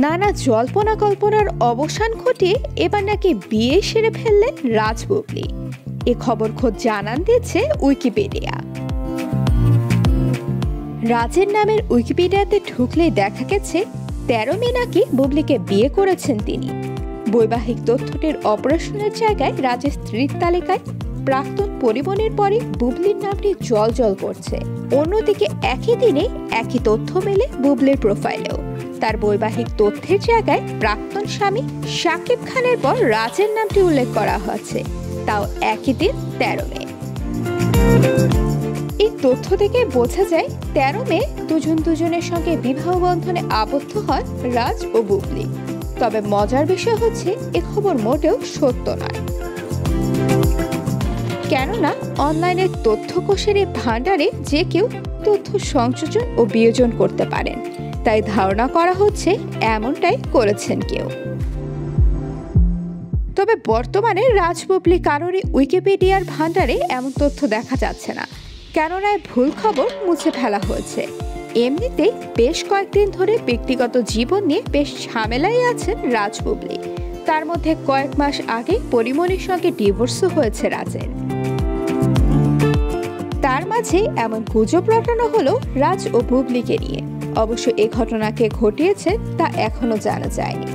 নানা জল্পনা কল্পনার অবসান ঘটিয়ে এবার নাকি বিয়ে সেরে ফেললেন রাজ বুবলি। এ খবর খোদ জানান দিয়েছে উইকিপিডিয়া। রাজের নামের উইকিপিডিয়াতে ঢুকলেই দেখা গেছে ১৩ মে নাকি বুবলিকে বিয়ে করেছেন তিনি। বৈবাহিক তথ্যটির অপারেশনের জায়গায় রাজের স্ত্রীর তালিকায় প্রাক্তন পরিমণির পরে বুবলির নামটি জল করছে। অন্যদিকে একই দিনে একই তথ্য মেলে বুবলির প্রোফাইলেও। তার বৈবাহিক তথ্যের জায়গায় প্রাক্তন স্বামী শাকিব খানের পর রাজের নামটি উল্লেখ করা হয়েছে, তাও একই দিন ১৩ মে। এই তথ্য থেকে বোঝা যায় ১৩ মে দুজনের সঙ্গে বিবাহ বন্ধনে আবদ্ধ হন রাজ ও বুবলি। তবে মজার বিষয় হচ্ছে এ খবর মোটেও সত্য নয়। কেননা অনলাইনের তথ্যকোষের এই ভান্ডারে যে কেউ তথ্য সংযোজন ও বিয়োজন করতে পারেন, তাই ধারণা করা হচ্ছে এমনটাই করেছেন কেউ। তবে বর্তমানে রাজ বুবলি কারোরই উইকিপিডিয়ার ভান্ডারে এমন তথ্য দেখা যাচ্ছে না, কেননা ভুল খবর মুছে ফেলা হয়েছে। এমনিতেই বেশ কয়েকদিন ধরে ব্যক্তিগত জীবন নিয়ে বেশ ঝামেলায় আছেন রাজ বুবলি। তার মধ্যে কয়েক মাস আগে পরিমণির সঙ্গে ডিভোর্সও হয়েছে রাজের। তার মাঝে এমন গুজব রটানো হলো রাজ ও বুবলিকে নিয়ে। অবশ্য এ ঘটনাকে ঘটিয়েছে তা এখনো জানা যায়নি।